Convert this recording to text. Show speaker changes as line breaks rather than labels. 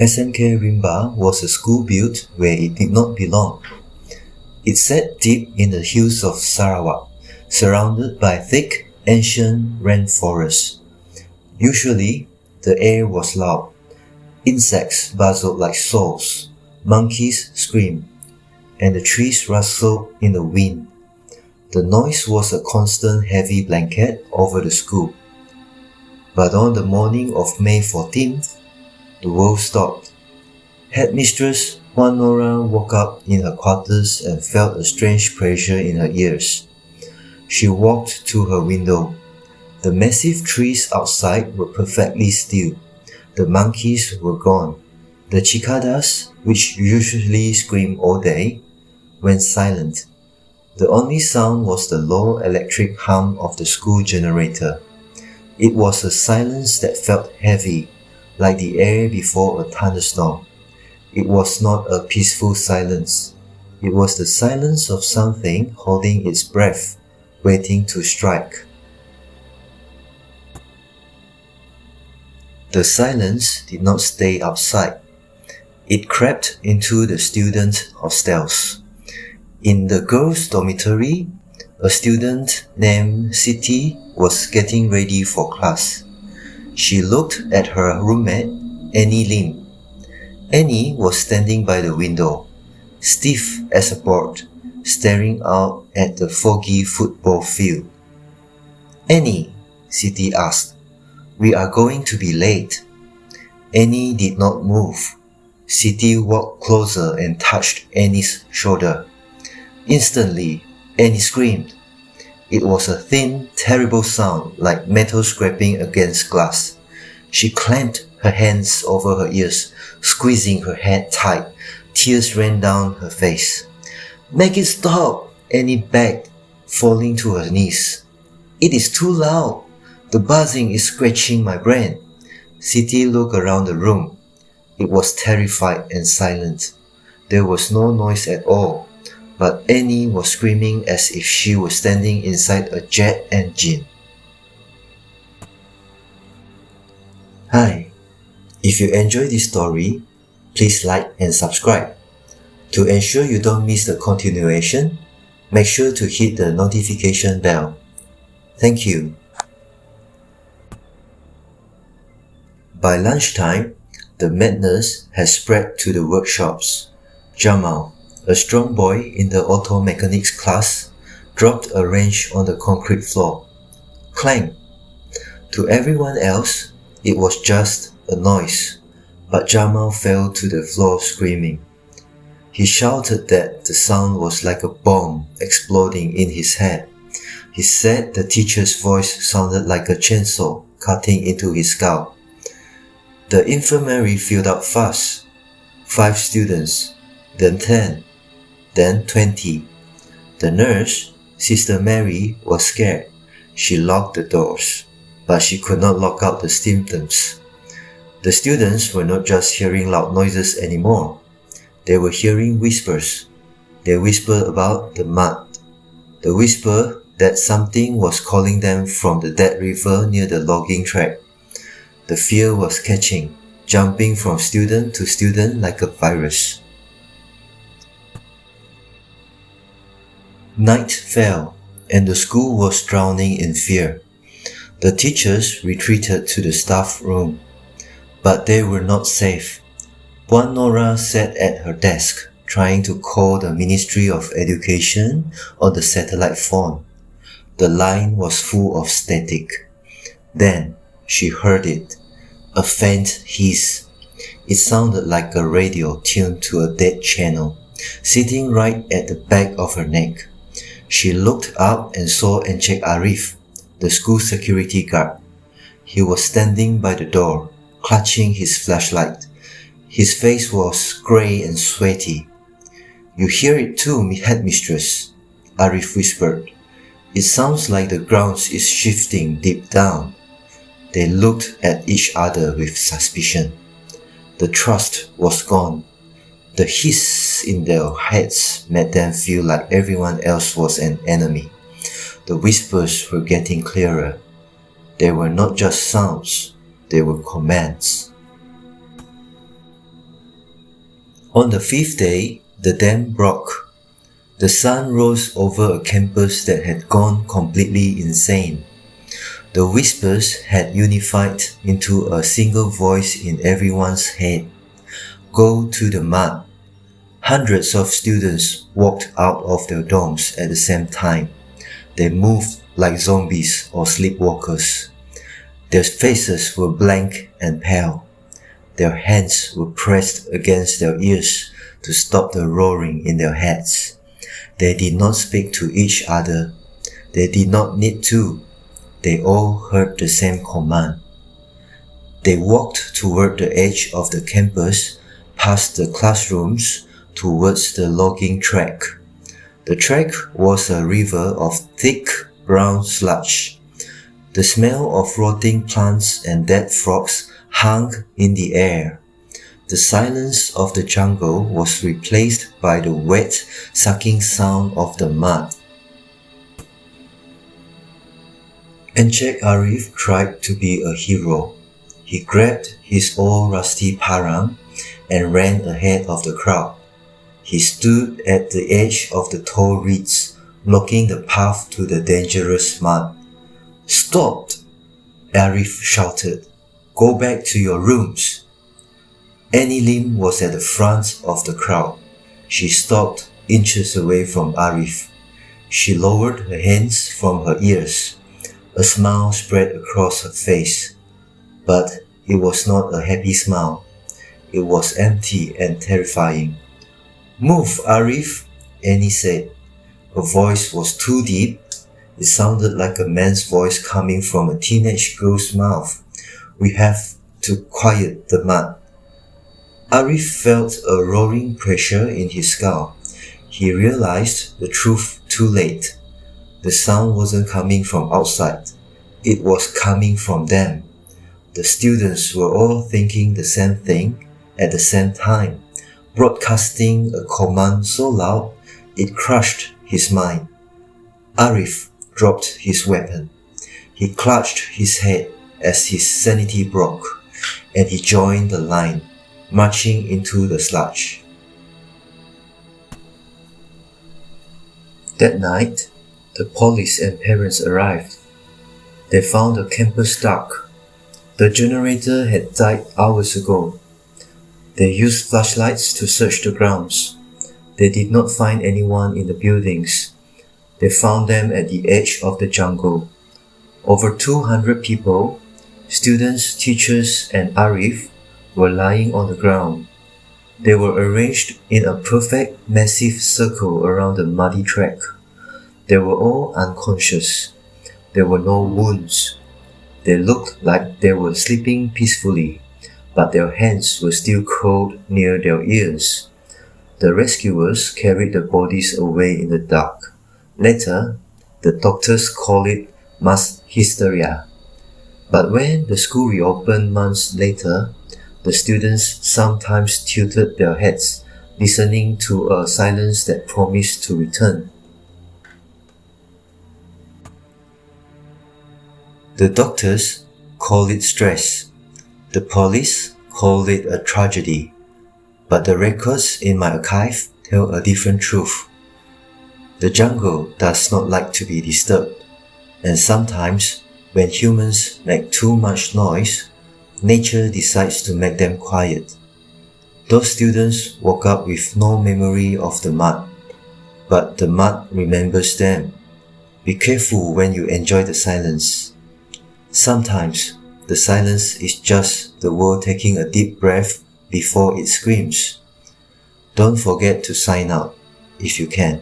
SMK Rimba was a school built where it did not belong. It sat deep in the hills of Sarawak, surrounded by thick, ancient rainforests. Usually, the air was loud. Insects buzzed like souls, monkeys screamed, and the trees rustled in the wind. The noise was a constant heavy blanket over the school. But on the morning of May 14th, the world stopped. Headmistress Puan Nora woke up in her quarters and felt a strange pressure in her ears. She walked to her window. The massive trees outside were perfectly still. The monkeys were gone. The cicadas, which usually scream all day, went silent. The only sound was the low electric hum of the school generator. It was a silence that felt heavy, like the air before a thunderstorm. It was not a peaceful silence. It was the silence of something holding its breath, waiting to strike. The silence did not stay outside. It crept into the student hostels. In the girls' dormitory, a student named Siti was getting ready for class. She looked at her roommate, Annie Lim. Annie was standing by the window, stiff as a board, staring out at the foggy football field. "Annie," Siti asked, "we are going to be late." Annie did not move. Siti walked closer and touched Annie's shoulder. Instantly, Annie screamed. It was a thin, terrible sound like metal scraping against glass. She clamped her hands over her ears, squeezing her head tight. Tears ran down her face. "Make it stop," Annie begged, falling to her knees. "It is too loud. The buzzing is scratching my brain." Siti looked around the room. It was terrified and silent. There was no noise at all, but Annie was screaming as if she was standing inside a jet engine. Hi, if you enjoyed this story, please like and subscribe. To ensure you don't miss the continuation, make sure to hit the notification bell. Thank you. By lunchtime, the madness had spread to the workshops. Jamal, a strong boy in the auto mechanics class, dropped a wrench on the concrete floor. Clang! To everyone else, it was just a noise, but Jamal fell to the floor screaming. He shouted that the sound was like a bomb exploding in his head. He said the teacher's voice sounded like a chainsaw cutting into his skull. The infirmary filled up fast. 5 students, then 10, then 20. The nurse, Sister Mary, was scared. She locked the doors, but she could not lock out the symptoms. The students were not just hearing loud noises anymore. They were hearing whispers. They whispered about the mud. The whisper that something was calling them from the dead river near the logging track. The fear was catching, jumping from student to student like a virus. Night fell, and the school was drowning in fear. The teachers retreated to the staff room, but they were not safe. Puan Nora sat at her desk, trying to call the Ministry of Education on the satellite phone. The line was full of static. Then she heard it, a faint hiss. It sounded like a radio tuned to a dead channel, sitting right at the back of her neck. She looked up and saw Encik Arif, the school security guard. He was standing by the door, clutching his flashlight. His face was grey and sweaty. "You hear it too, headmistress," Arif whispered. "It sounds like the ground is shifting deep down." They looked at each other with suspicion. The trust was gone. The hiss in their heads made them feel like everyone else was an enemy. The whispers were getting clearer. They were not just sounds, they were commands. On the fifth day, the dam broke. The sun rose over a campus that had gone completely insane. The whispers had unified into a single voice in everyone's head. Go to the mud. Hundreds of students walked out of their dorms at the same time. They moved like zombies or sleepwalkers. Their faces were blank and pale. Their hands were pressed against their ears to stop the roaring in their heads. They did not speak to each other. They did not need to. They all heard the same command. They walked toward the edge of the campus, past the classrooms, towards the logging track. The track was a river of thick brown sludge. The smell of rotting plants and dead frogs hung in the air. The silence of the jungle was replaced by the wet, sucking sound of the mud. Encik Arif tried to be a hero. He grabbed his old rusty parang and ran ahead of the crowd. He stood at the edge of the tall reeds, blocking the path to the dangerous mud. "Stop!" Arif shouted. "Go back to your rooms." Annie Lim was at the front of the crowd. She stopped inches away from Arif. She lowered her hands from her ears. A smile spread across her face. But it was not a happy smile. It was empty and terrifying. "Move, Arif," Annie said. Her voice was too deep. It sounded like a man's voice coming from a teenage girl's mouth. "We have to quiet the mud." Arif felt a roaring pressure in his skull. He realized the truth too late. The sound wasn't coming from outside. It was coming from them. The students were all thinking the same thing at the same time, broadcasting a command so loud it crushed his mind. Arif dropped his weapon. He clutched his head as his sanity broke, and he joined the line, marching into the sludge. That night, the police and parents arrived. They found the campus dark. The generator had died hours ago. They used flashlights to search the grounds. They did not find anyone in the buildings. They found them at the edge of the jungle. Over 200 people, students, teachers, and Arif, were lying on the ground. They were arranged in a perfect, massive circle around the muddy track. They were all unconscious. There were no wounds. They looked like they were sleeping peacefully, but their hands were still curled near their ears. The rescuers carried the bodies away in the dark. Later, the doctors called it mass hysteria. But when the school reopened months later, the students sometimes tilted their heads, listening to a silence that promised to return. The doctors call it stress. The police call it a tragedy. But the records in my archive tell a different truth. The jungle does not like to be disturbed, and sometimes when humans make too much noise, nature decides to make them quiet. Those students woke up with no memory of the mud, but the mud remembers them. Be careful when you enjoy the silence. Sometimes the silence is just the world taking a deep breath before it screams. Don't forget to sign out if you can.